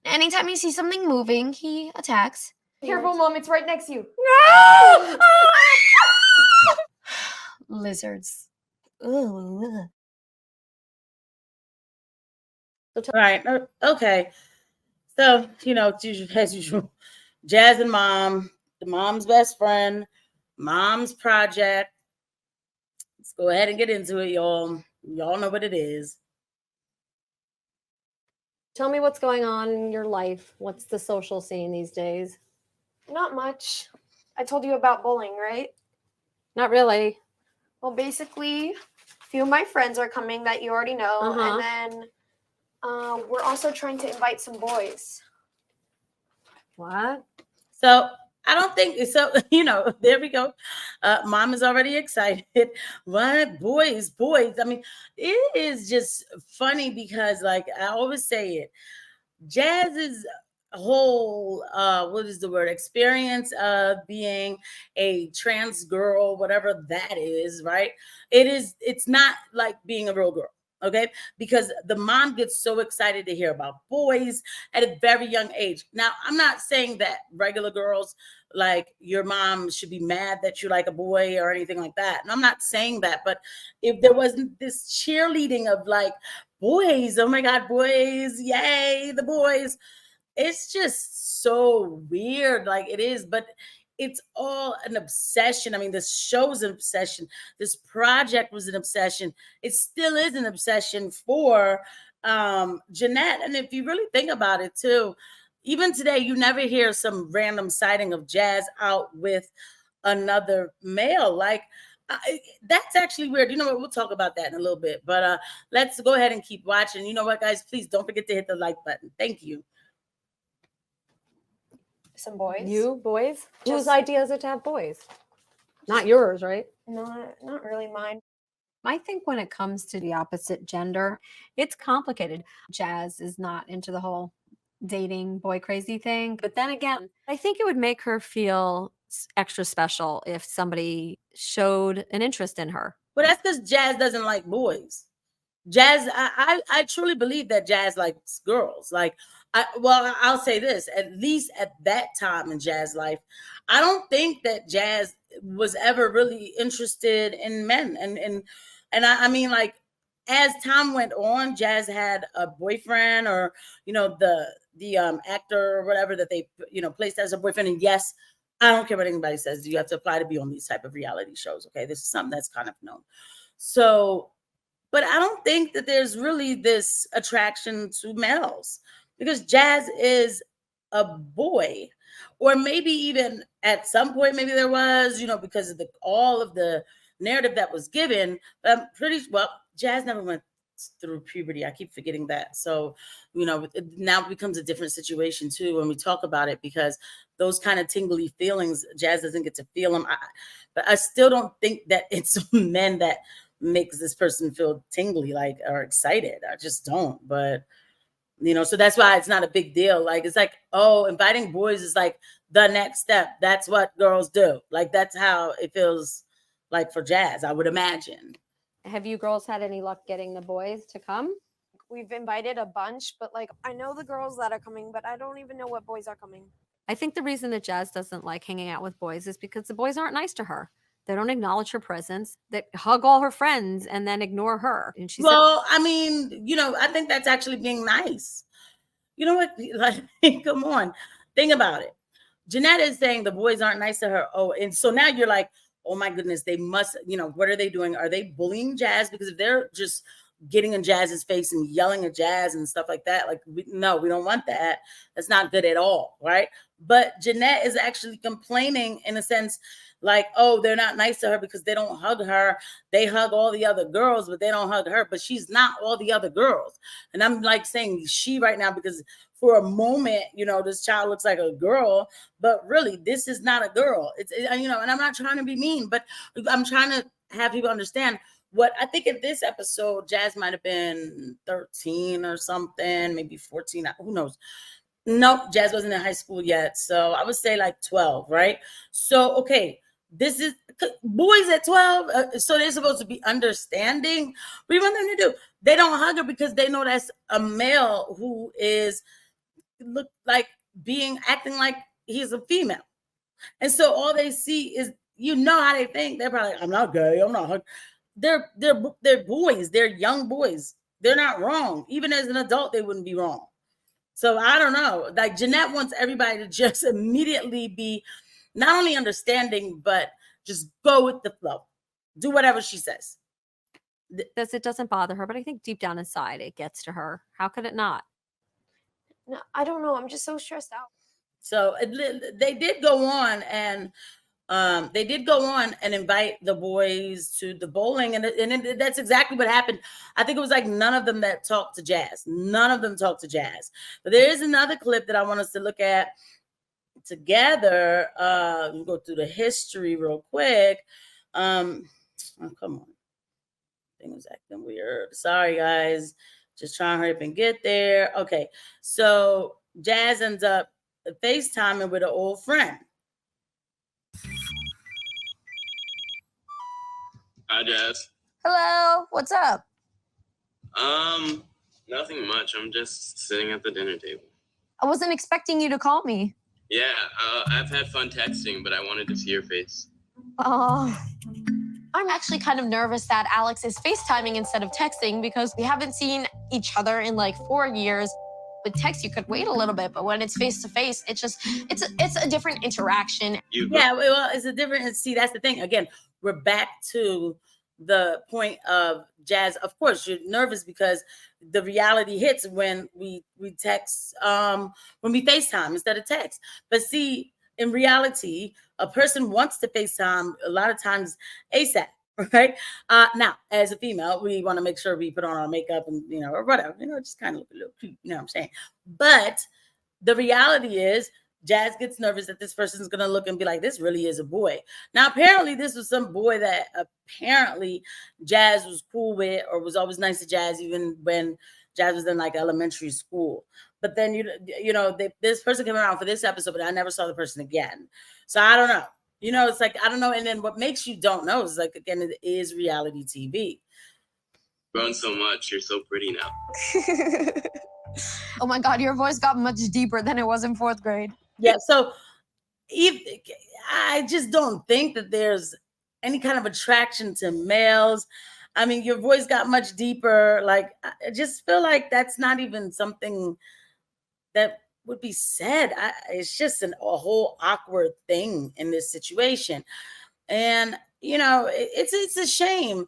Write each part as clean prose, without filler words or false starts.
Anytime he sees something moving, he attacks. Careful, Mom, it's right next to you. No! Lizards. Ugh. Right. Okay. So, as usual, Jazz and Mom, the mom's best friend, mom's project. Let's go ahead and get into it, y'all. Y'all know what it is. Tell me what's going on in your life. What's the social scene these days? Not much. I told you about bowling, right? Not really. Well, basically, a few of my friends are coming that you already know, Uh-huh. and then we're also trying to invite some boys. What? So I don't think so. There we go. Mom is already excited. What boys? I mean, it is just funny because, like I always say it, Jazz's whole what is the word, experience of being a trans girl, whatever that is, right? It's not like being a real girl. Okay, because the mom gets so excited to hear about boys at a very young age. Now, I'm not saying that regular girls, like your mom, should be mad that you like a boy or anything like that. And I'm not saying that, but if there wasn't this cheerleading of like, boys, oh my God, boys, yay, the boys. It's just so weird. Like it is, but it's all an obsession. I mean, this show's an obsession. This project was an obsession. It still is an obsession for Jeanette. And if you really think about it too, even today, you never hear some random sighting of Jazz out with another male. Like, that's actually weird. You know what? We'll talk about that in a little bit. But let's go ahead and keep watching. You know what, guys? Please don't forget to hit the like button. Thank you. Some boys. You, boys? Whose Just- idea is it to have boys? Not yours, right? Not really mine. I think when it comes to the opposite gender, it's complicated. Jazz is not into the whole dating boy crazy thing. But then again, I think it would make her feel extra special if somebody showed an interest in her. But that's because Jazz doesn't like boys. Jazz, I truly believe that Jazz likes girls. Like, I'll say this, at least at that time in Jazz life, I don't think that Jazz was ever really interested in men. And I mean, like, as time went on, Jazz had a boyfriend, or the actor or whatever that they placed as a boyfriend. And yes, I don't care what anybody says, you have to apply to be on these type of reality shows. Okay, this is something that's kind of known. So, but I don't think that there's really this attraction to males, because Jazz is a boy. Or maybe even at some point, maybe there was, because of all of the narrative that was given. But I'm pretty well, Jazz never went through puberty. I keep forgetting that. So, now it becomes a different situation too when we talk about it, because those kind of tingly feelings, Jazz doesn't get to feel them. But I still don't think that it's men that makes this person feel tingly, like, or excited. I just don't. But so that's why it's not a big deal. Like, it's like, oh, inviting boys is like the next step. That's what girls do. Like, that's how it feels like for Jazz, I would imagine. Have you girls had any luck getting the boys to come? We've invited a bunch, but like I know the girls that are coming, but I don't even know what boys are coming. I think the reason that Jazz doesn't like hanging out with boys is because the boys aren't nice to her. They don't acknowledge her presence. They hug all her friends and then ignore her. And she I mean, I think that's actually being nice. You know what? Like, come on, think about it. Jeanette is saying the boys aren't nice to her. Oh, and so now you're like, oh my goodness, they must, what are they doing? Are they bullying Jazz? Because if they're just getting in Jazz's face and yelling at Jazz and stuff like that, like, no, we don't want that. That's not good at all, right? But Jeanette is actually complaining in a sense, like, oh, they're not nice to her because they don't hug her. They hug all the other girls, but they don't hug her. But she's not all the other girls. And I'm like saying she right now, because for a moment, this child looks like a girl, but really this is not a girl. And I'm not trying to be mean, but I'm trying to have people understand what I think. In this episode, Jazz might have been 13 or something, maybe 14, who knows? Nope, Jazz wasn't in high school yet. So I would say like 12, right? So, okay, this is boys at 12. So they're supposed to be understanding. What do you want them to do? They don't hug her because they know that's a male who is look like acting like he's a female. And so all they see is, how they think. They're probably like, I'm not gay, I'm not. They're boys, they're young boys. They're not wrong. Even as an adult, they wouldn't be wrong. So I don't know. Like Jeanette wants everybody to just immediately be not only understanding, but just go with the flow. Do whatever she says. It doesn't bother her, but I think deep down inside it gets to her. How could it not? No, I don't know. I'm just so stressed out. So they did go on and invite the boys to the bowling, and that's exactly what happened. I think it was like none of them that talked to Jazz. None of them talked to Jazz. But there is another clip that I want us to look at together. We'll go through the history real quick. Oh, come on. Thing was acting weird. Sorry, guys. Just trying to hurry up and get there. Okay. So Jazz ends up FaceTiming with an old friend. Hi, Jazz. Hello. What's up? Nothing much. I'm just sitting at the dinner table. I wasn't expecting you to call me. Yeah, I've had fun texting, but I wanted to see your face. Oh. I'm actually kind of nervous that Alex is FaceTiming instead of texting because we haven't seen each other in like 4 years. With text, you could wait a little bit, but when it's face to face, it's a different interaction. Yeah, well, it's a different. See, that's the thing. Again, we're back to the point of Jazz. Of course, you're nervous because the reality hits when we text, when we FaceTime instead of text. But see, in reality, a person wants to FaceTime a lot of times ASAP, right? Now, as a female, we want to make sure we put on our makeup and, or whatever, just kind of look a little cute, you know what I'm saying? But the reality is Jazz gets nervous that this person's going to look and be like, this really is a boy. Now, apparently this was some boy that apparently Jazz was cool with or was always nice to Jazz, even when Jazz was in like elementary school. But then, this person came around for this episode, but I never saw the person again. So I don't know. It's like, I don't know. And then what makes you don't know is like, again, it is reality TV. Grown so much. You're so pretty now. Oh my God, your voice got much deeper than it was in 4th grade. Yeah. So I just don't think that there's any kind of attraction to males. I mean, your voice got much deeper. Like, I just feel like that's not even something that would be said. It's just a whole awkward thing in this situation. And, it's a shame.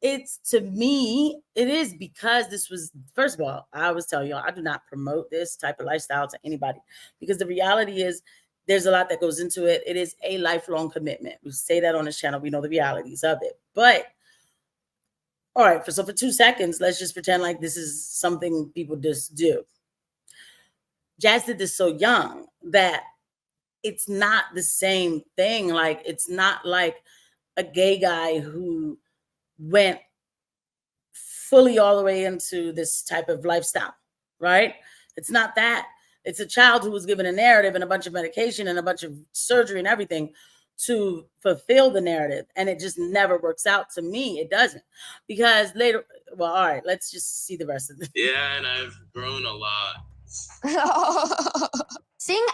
To me, it is because this was, first of all, I always tell y'all, I do not promote this type of lifestyle to anybody because the reality is there's a lot that goes into it. It is a lifelong commitment. We say that on this channel. We know the realities of it. But, all right, for 2 seconds, let's just pretend like this is something people just do. Jazz did this so young that it's not the same thing. Like, it's not like a gay guy who went fully all the way into this type of lifestyle, right? It's not that. It's a child who was given a narrative and a bunch of medication and a bunch of surgery and everything to fulfill the narrative. And it just never works out. To me, it doesn't. Because later, well, all right, let's just see the rest of this. Yeah, and I've grown a lot. Seeing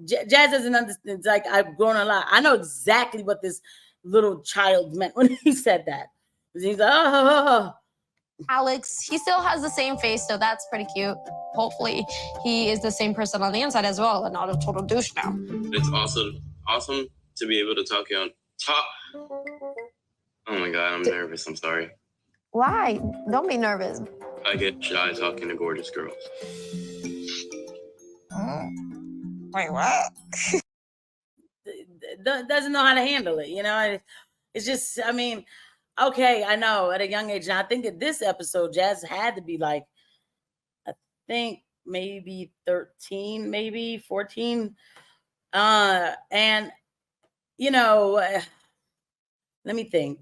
Jazz doesn't understand. It's like, I've grown a lot. I know exactly what this little child meant when he said that. He's like, oh. Alex, he still has the same face, so that's pretty cute. Hopefully, he is the same person on the inside as well and not a total douche now. It's also awesome to be able to talk. Oh my God, I'm nervous. I'm sorry. Why? Don't be nervous. I get shy talking to gorgeous girls. Wait, what? Doesn't know how to handle it, it's just, I mean, okay, I know at a young age. Now I think at this episode, Jazz had to be like, I think maybe 13, maybe 14. And let me think.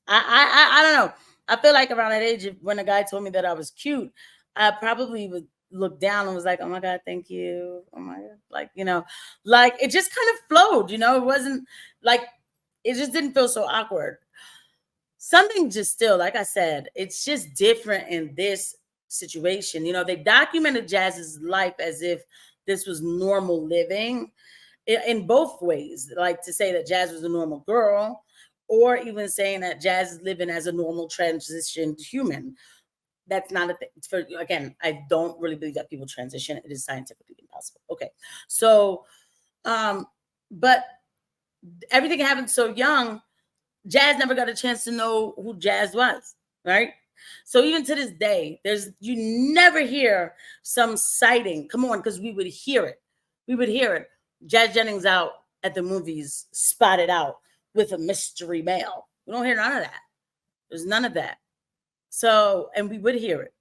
I don't know. I feel like around that age, when a guy told me that I was cute, I probably would look down and was like, oh my God, thank you. Oh my God. Like, like it just kind of flowed, it wasn't like, it just didn't feel so awkward. Something just still, like I said, it's just different in this situation. You know, they documented Jazz's life as if this was normal living in both ways, like to say that Jazz was a normal girl, or even saying that Jazz is living as a normal transitioned human. That's not a thing. For again, I don't really believe that people transition. It is scientifically impossible. Okay, so but everything happened so young. Jazz never got a chance to know who Jazz was, right? So even to this day, you never hear some sighting. Come on, because we would hear it. We would hear it. Jazz Jennings out at the movies, spotted out with a mystery male. We don't hear none of that. There's none of that. So, and we would hear it.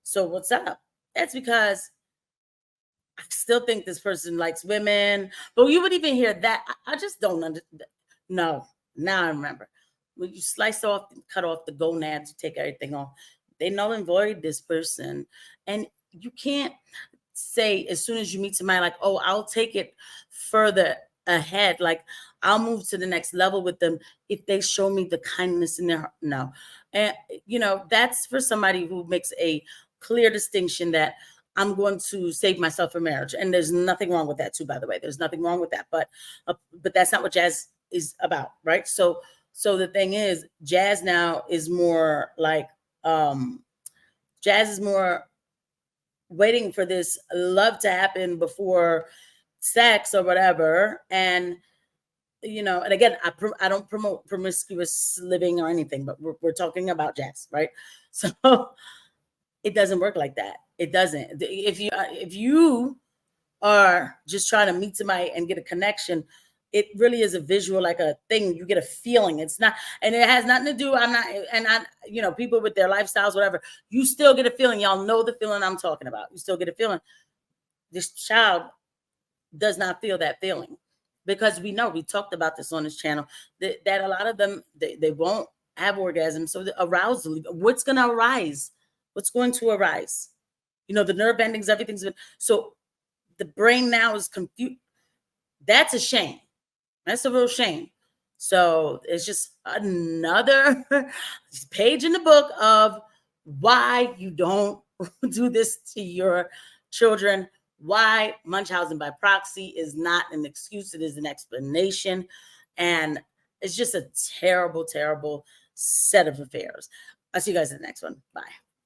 So what's up? That's because I still think this person likes women, but you would even hear that. I just don't understand. No, now I remember. When you slice off and cut off the gonads, you take everything off. They null and void this person. And you can't say as soon as you meet somebody like, oh, I'll take it further ahead. Like I'll move to the next level with them if they show me the kindness in their heart. No. And, you know, that's for somebody who makes a clear distinction that I'm going to save myself for marriage. And there's nothing wrong with that too, by the way. There's nothing wrong with that. But that's not what Jazz is about, right? So the thing is, Jazz now is more like, Jazz is more waiting for this love to happen before sex or whatever. And, you know, and again, I don't promote promiscuous living or anything, but we're talking about Jazz, right? So it doesn't work like that. It doesn't. If you are just trying to meet somebody and get a connection, it really is a visual, like a thing. You get a feeling. It's not, and it has nothing to do. You know, people with their lifestyles, whatever, you still get a feeling. Y'all know the feeling I'm talking about. You still get a feeling. This child does not feel that feeling because we know, we talked about this on this channel, that a lot of them, they won't have orgasm. So the arousal, what's going to arise? What's going to arise? You know, the nerve endings, everything's been, so the brain now is confused. That's a shame. That's a real shame. So it's just another page in the book of why you don't do this to your children, why Munchausen by proxy is not an excuse. It is an explanation. And it's just a terrible, terrible set of affairs. I'll see you guys in the next one. Bye.